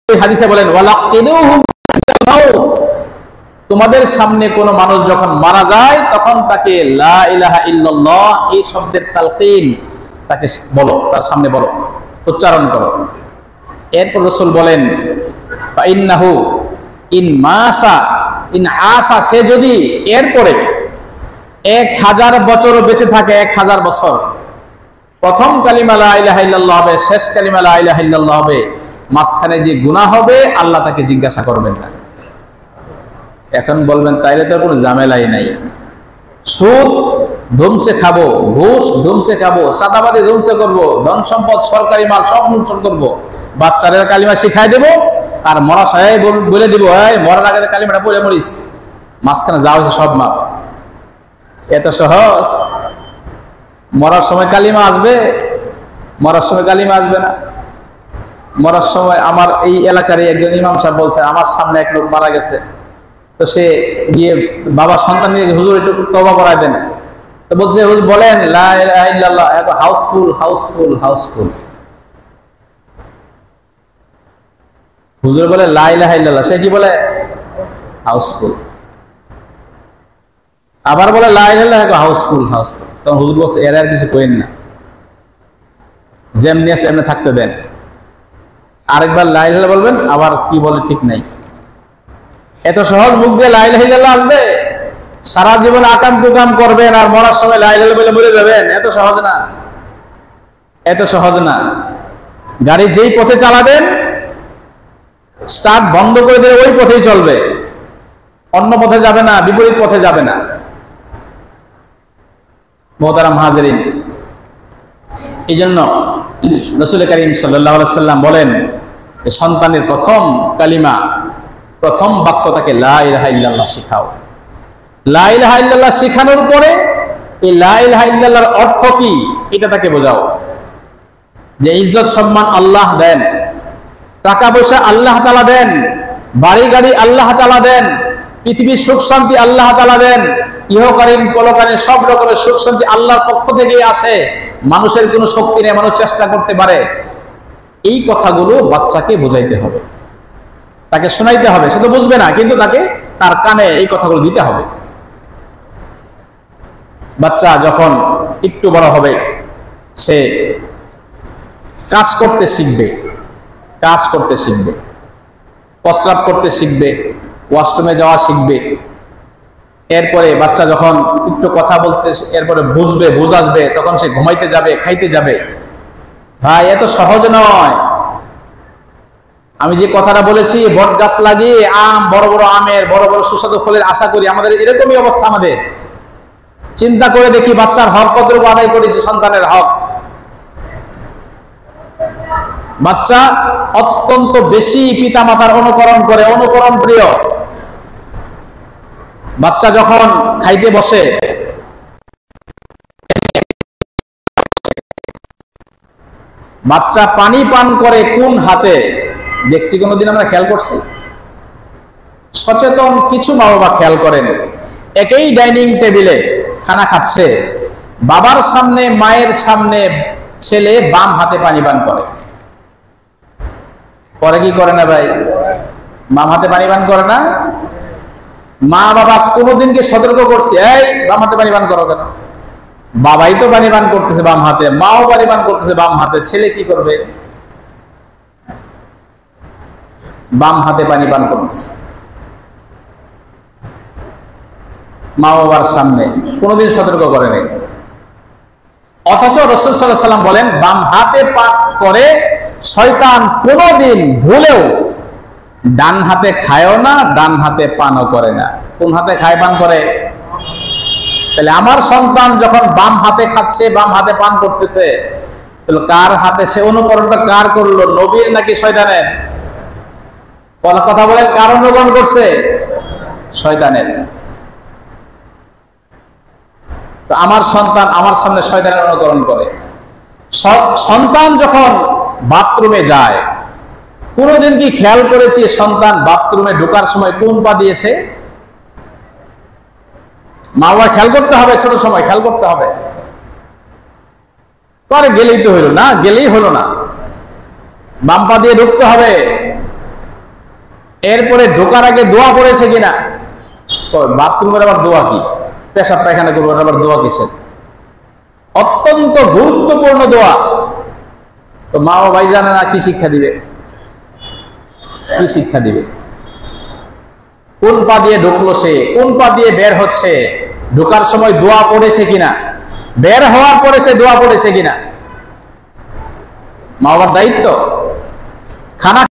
হাদিসে বলেন ওয়ালাকিনুহুম বিল মাউত, তোমাদের সামনে কোন মানুষ যখন মারা যায় তখন তাকে লা ইলাহা ইল্লাল্লাহ এই শব্দের তালকিন তাকে বলো, তার সামনে বলো, উচ্চারণ করো। এরপর রাসূল বলেন ফাইন্নাহু ইন মাসা ইন আশা, সে যদি এরপরে 1000 বছরও বেঁচে থাকে, 1000 বছর, প্রথম কালিমা লা ইলাহা ইল্লাল্লাহ হবে, শেষ কালিমা লা ইলাহা ইল্লাল্লাহ হবে, মাঝখানে যে গুনাহ হবে আল্লাহ তাকে জিজ্ঞাসা করবেন না। এখন বলবেন তাইলে তো কোনো ঝামেলাই নাই, সুদ ধুমসে খাবো, ঘুষ ধুমসে খাবো, চাঁদাবাদি ধুমসে করবো, ধন সম্পদ সরকারি মাল সব ধ্বংস করবো, বাচ্চাদের কালিমা শিখাই দেবো, আর মরা সাহেব বলে দিব মরার আগে কালিমাটা পড়ে মরিস, মাঝখানে যা হয়েছে সব মাপ। এত সহজ? মরার সময় কালিমা আসবে? মরার সময় কালিমা আসবে না। মরার সময় আমার এই এলাকার একজন ইমাম সাহেব বলছে, আমার সামনে এক লোক মারা গেছে, তো সে গিয়ে বাবা সন্তান নিয়ে হুজুর একটু তওবা করায় দেন, তো বলছে হুজুর বলেন লা ইলাহা ইল্লাল্লাহ, এত হাউসফুল হাউসফুল হাউসফুল। হুজুর বলে লা ইলাহা ইল্লাল্লাহ, সে কি বলে হাউসফুল। আবার বলে লা ইলাহা ইল্লাল্লাহ, হাউসফুল হাউসফুল। তখন হুজুর বলছে এর আর কিছু কইেন না, যেমনি আছে এমনি থাকতে দেন। আরেকবার লা ইলাহা ইল্লাল্লাহ বলবেন, আবার কি বলে ঠিক নাই। এত সহজ মুখ দিয়ে লা ইলাহা ইল্লাল্লাহ আসবে? সারা জীবন আকাম কুকাম করবেন আর মরার সময় লা ইলাহা ইল্লাল্লাহ বলে মরে যাবেন? এত সহজ না, এত সহজ না। গাড়ি যেই পথে চালাবেন, স্টার্ট বন্ধ করে দিলে ওই পথেই চলবে, অন্য পথে যাবে না, বিপরীত পথে যাবে না। মুহতারাম হাজিরিন, এই জন্য রাসূল করিম সাল্লাল্লাহু আলাইহি সাল্লাম বলেন সন্তানের প্রথম কালিমা, প্রথম বাক্য তাকে লা ইলাহা ইল্লাল্লাহ শিখাও। লা ইলাহা ইল্লাল্লাহ শিখানোর পরে এই লা ইলাহা ইল্লাল্লাহর অর্থ কি এটা তাকে বোঝাও, যে ইজ্জত সম্মান আল্লাহ দেন, টাকা পয়সা আল্লাহ তাআলা দেন, বাড়ি গাড়ি আল্লাহ তাআলা দেন, পৃথিবীর সুখ শান্তি আল্লাহ তাআলা দেন, ইহকালীন পরকালীন সব রকমের সুখ শান্তি আল্লাহর পক্ষ থেকেই আসে, মানুষের কোনো শক্তি নেই, মানুষ চেষ্টা করতে পারে। এই কথাগুলো বাচ্চাকে বোঝাইতে হবে, তাকে শোনাইতে হবে। সে তো বুঝবে না, কিন্তু তাকে তার কানে এই কথাগুলো দিতে হবে। বাচ্চা যখন একটু বড় হবে, সে কাজ করতে শিখবে, কাজ করতে শিখবে, প্রস্রাব করতে শিখবে, ওয়াশরুমে যাওয়া শিখবে। এরপরে বাচ্চা যখন একটু কথা বলতে, এরপরে বুঝবে, বুঝ আসবে, তখন সে ঘুমাইতে যাবে, খাইতে যাবে। ভাই এত সহজ নয়। আমি যে কথাটা বলেছি, বট গাছ লাগিয়ে আম, বড় বড় আমের, বড় বড় সুস্বাদু ফলের আশা করি, আমাদের এরকমই অবস্থা। আমাদের চিন্তা করে দেখি বাচ্চার হক কতটুকু আদায় করেছি, সন্তানের হক। বাচ্চা অত্যন্ত বেশি পিতা মাতার অনুকরণ করে, অনুকরণ প্রিয়। বাচ্চা যখন খাইতে বসে, বাচ্চা পানি পান করে কোন হাতে দেখছি কোনোদিন আমরা খেয়াল করছি? সচেতন কিছু মা বাবা খেয়াল করেন, একই ডাইনিং টেবিলে খানা খাচ্ছে, বাবার সামনে মায়ের সামনে ছেলে বাম হাতে পানি পান করে। করে কি করে না ভাই? বাম হাতে পানি পান করে না? মা বাবা কোনোদিন কি সতর্ক করছে এই বাম হাতে পানি পান করো কেন? বাবাই তো পানি পান করতেছে বাম হাতে, মাও পানি পান করতেছে বাম হাতে, ছেলে কি করবে? বাম হাতে পানি পান করতেছে মা বাবার সামনে, কোনোদিন সতর্ক করে নাই। অথচ রাসূল সাল্লাল্লাহু আলাইহি ওয়াসাল্লাম বলেন বাম হাতে পান করে শয়তান কোনোদিন ভুলেও ডান হাতে খায়ও না, ডান হাতে পানও করে না। কোন হাতে খায়, পান করে? তাহলে আমার সন্তান যখন বাম হাতে খাচ্ছে, বাম হাতে পান করতেছে, তাহলে কার হাতে সে অনুকরণটা কার করলো? নবীর নাকি শয়তানের? কথা বলে কার অনুকরণ করছে? শয়তানের। তো আমার সন্তান আমার সামনে শয়তানের অনুকরণ করে। সন্তান যখন বাথরুমে যায়, কোনদিন কি খেয়াল করেছি সন্তান বাথরুমে ঢোকার সময় কোন পা দিয়েছে? মা বাবা খেয়াল করতে হবে, ছোট সময় খেয়াল করতে হবে। করে গেলেই তো হইল না, গেলেই হলো না, বাম পা দিয়ে ঢুকতে হবে। এরপরে ঢোকার আগে দোয়া পড়েছে কিনা। বাথরুমের আবার দোয়া কি, পেশাব পায়খানা করবো আবার দোয়া কিসের? অত্যন্ত গুরুত্বপূর্ণ দোয়া। তো মা ও ভাই জানে না, কি শিক্ষা দিবে? কি শিক্ষা দিবে? কোন পা দিয়ে ঢুকলো সে, কোন পা দিয়ে বের হচ্ছে, ঢোকার সময় দোয়া পড়েছে কিনা, বের হওয়ার পরে সে দোয়া পড়েছে কিনা। মা বাবার দায়িত্ব। খানা